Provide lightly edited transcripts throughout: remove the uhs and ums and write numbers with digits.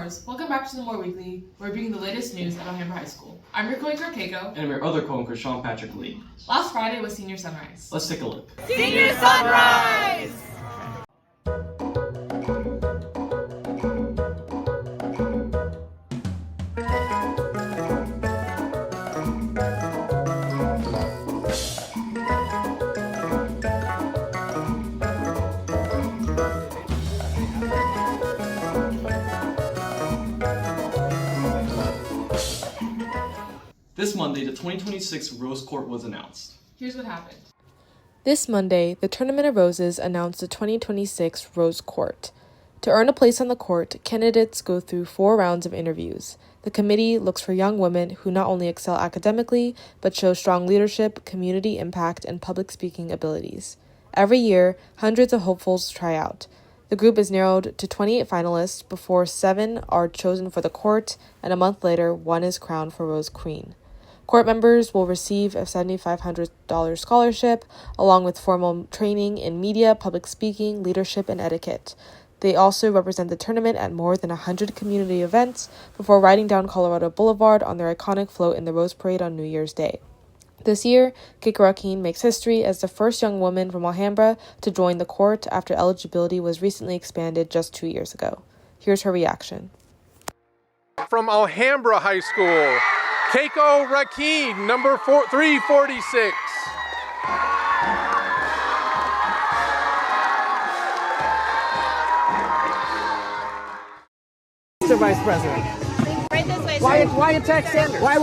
Stars. Welcome back to the More Weekly, where we're bringing the latest news at Alhambra High School. I'm your co-anchor, Keiko. And I'm your other co-anchor, Sean Patrick Lee. Last Friday was Senior Sunrise. Let's take a look. Senior Sunrise! This Monday, the 2026 Rose Court was announced. Here's what happened. This Monday, the Tournament of Roses announced the 2026 Rose Court. To earn a place on the court, candidates go through 4 rounds of interviews. The committee looks for young women who not only excel academically, but show strong leadership, community impact, and public speaking abilities. Every year, hundreds of hopefuls try out. The group is narrowed to 28 finalists before 7 are chosen for the court, and a month later, 1 is crowned for Rose Queen. Court members will receive a $7,500 scholarship, along with formal training in media, public speaking, leadership, and etiquette. They also represent the tournament at more than 100 community events before riding down Colorado Boulevard on their iconic float in the Rose Parade on New Year's Day. This year, Keiko Rakeen makes history as the first young woman from Alhambra to join the court after eligibility was recently expanded just 2 years ago. Here's her reaction. From Alhambra High School, Keiko Rakeen, number 346. Mr. Vice President. Right this way, Why attack Sanders? Why?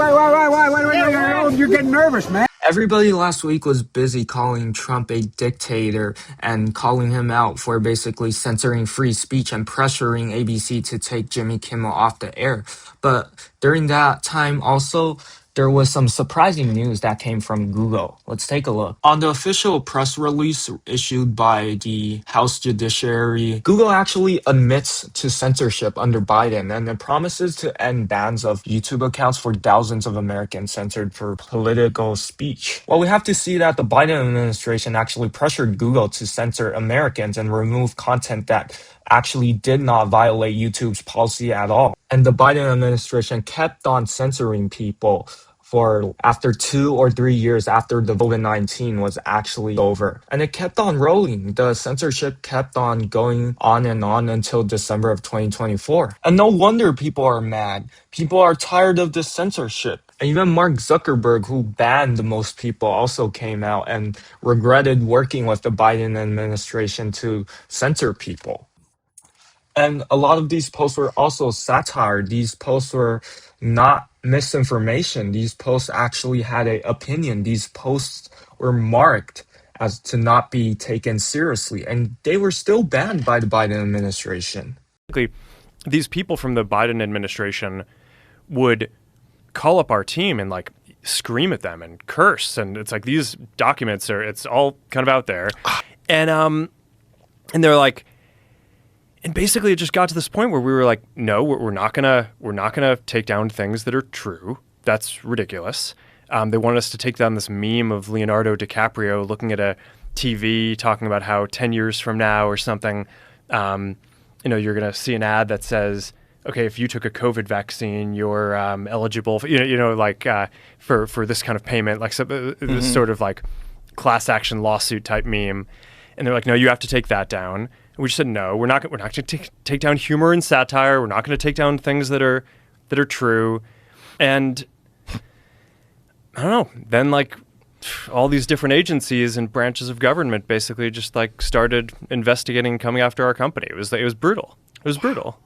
You're getting nervous, man. Everybody last week was busy calling Trump a dictator and calling him out for basically censoring free speech and pressuring ABC to take Jimmy Kimmel off the air. But during that time also, there was some surprising news that came from Google. Let's take a look. On the official press release issued by the House Judiciary, Google actually admits to censorship under Biden and it promises to end bans of YouTube accounts for thousands of Americans censored for political speech. Well, we have to see that the Biden administration actually pressured Google to censor Americans and remove content that actually did not violate YouTube's policy at all. And the Biden administration kept on censoring people for after 2 or 3 years after the COVID-19 was actually over. And it kept on rolling. The censorship kept on going on and on until December of 2024. And no wonder people are mad. People are tired of this censorship. And even Mark Zuckerberg, who banned most people, also came out and regretted working with the Biden administration to censor people. And a lot of these posts were also satire. These posts were not misinformation. These posts actually had an opinion. These posts were marked as to not be taken seriously. And they were still banned by the Biden administration. These people from the Biden administration would call up our team and like scream at them and curse. And it's like these documents it's all kind of out there. And they're like, and basically, it just got to this point where we were like, "No, we're not gonna take down things that are true. That's ridiculous." They wanted us to take down this meme of Leonardo DiCaprio looking at a TV, talking about how 10 years from now or something, you're gonna see an ad that says, "Okay, if you took a COVID vaccine, you're eligible for, for this kind of payment," like this sort of like class action lawsuit type meme. And they're like, "No, you have to take that down." And we just said, "No, we're not going to take down humor and satire. We're not going to take down things that are true." And I don't know. Then like all these different agencies and branches of government basically just like started investigating, coming after our company. It was brutal. It was brutal.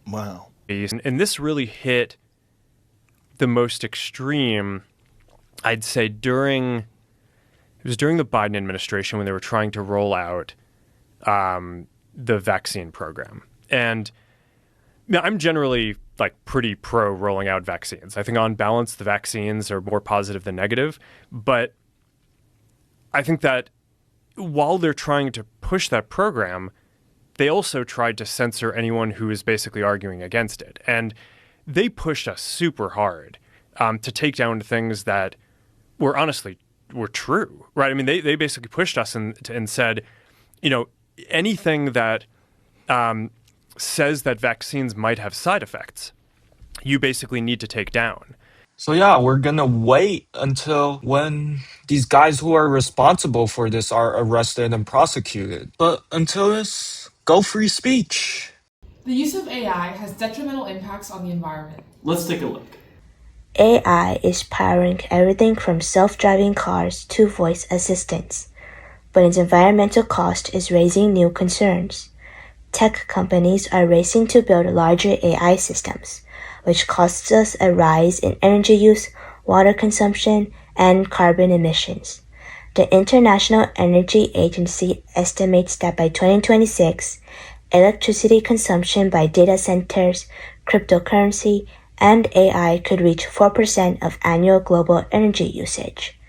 Wow. And this really hit the most extreme, I'd say, during the Biden administration when they were trying to roll out the vaccine program. And I'm generally like pretty pro rolling out vaccines. I think on balance, the vaccines are more positive than negative. But I think that while they're trying to push that program, they also tried to censor anyone who is basically arguing against it. And they pushed us super hard to take down things that were honestly were true, right? I mean, they basically pushed us and said, anything that says that vaccines might have side effects, you basically need to take down. So yeah, we're gonna wait until when these guys who are responsible for this are arrested and prosecuted. But until this, go free speech. The use of AI has detrimental impacts on the environment. Let's take a look. AI is powering everything from self-driving cars to voice assistants, but its environmental cost is raising new concerns. Tech companies are racing to build larger AI systems, which costs us a rise in energy use, water consumption, and carbon emissions. The International Energy Agency estimates that by 2026, electricity consumption by data centers, cryptocurrency, and AI could reach 4% of annual global energy usage,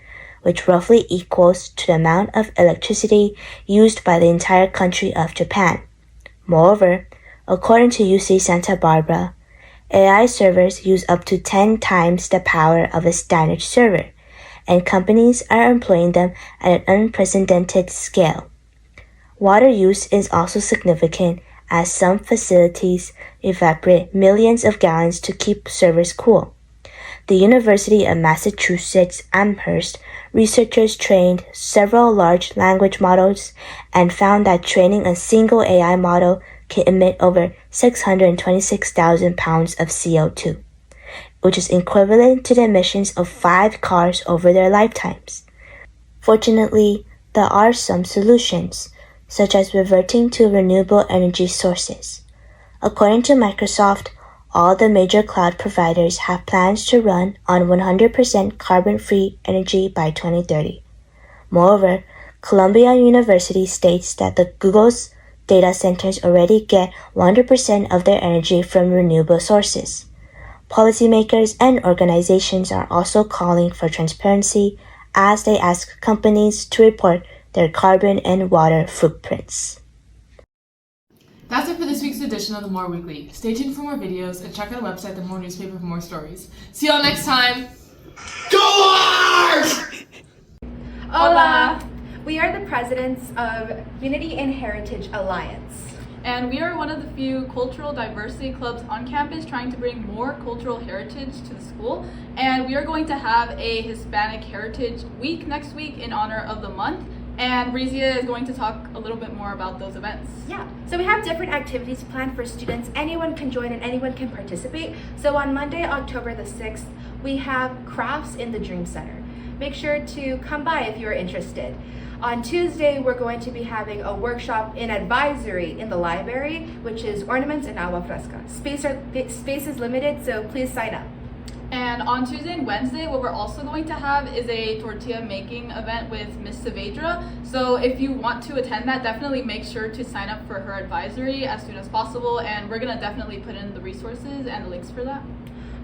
which roughly equals to the amount of electricity used by the entire country of Japan. Moreover, according to UC Santa Barbara, AI servers use up to 10 times the power of a standard server, and companies are employing them at an unprecedented scale. Water use is also significant, as some facilities evaporate millions of gallons to keep servers cool. The University of Massachusetts Amherst researchers trained several large language models and found that training a single AI model can emit over 626,000 pounds of CO2, which is equivalent to the emissions of 5 cars over their lifetimes. Fortunately, there are some solutions, such as reverting to renewable energy sources. According to Microsoft, all the major cloud providers have plans to run on 100% carbon-free energy by 2030. Moreover, Columbia University states that the Google's data centers already get 100% of their energy from renewable sources. Policymakers and organizations are also calling for transparency as they ask companies to report their carbon and water footprints. That's it for this week's edition of The More Weekly. Stay tuned for more videos and check out our website, The More Newspaper, for more stories. See y'all next time. Hola! We are the presidents of Unity and Heritage Alliance. And we are one of the few cultural diversity clubs on campus trying to bring more cultural heritage to the school. And we are going to have a Hispanic Heritage Week next week in honor of the month. And Rizia is going to talk a little bit more about those events. Yeah, so we have different activities planned for students. Anyone can join and anyone can participate. So on Monday, October the 6th, we have crafts in the Dream Center. Make sure to come by if you're interested. On Tuesday, we're going to be having a workshop in advisory in the library, which is ornaments and agua fresca. Space is limited, so please sign up. And on Tuesday and Wednesday, what we're also going to have is a tortilla making event with Miss Saavedra. So if you want to attend that, definitely make sure to sign up for her advisory as soon as possible. And we're gonna definitely put in the resources and the links for that.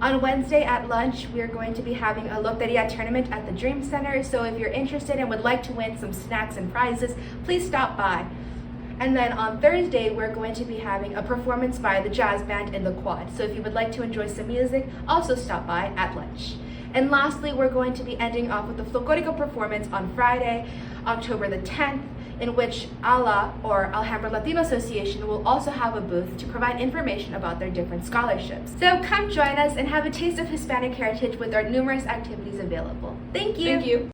On Wednesday at lunch, we are going to be having a Loteria tournament at the Dream Center. So if you're interested and would like to win some snacks and prizes, please stop by. And then on Thursday, we're going to be having a performance by the jazz band in the quad. So if you would like to enjoy some music, also stop by at lunch. And lastly, we're going to be ending off with the Folklorico performance on Friday, October the 10th, in which ALA, or Alhambra Latino Association, will also have a booth to provide information about their different scholarships. So come join us and have a taste of Hispanic heritage with our numerous activities available. Thank you. Thank you.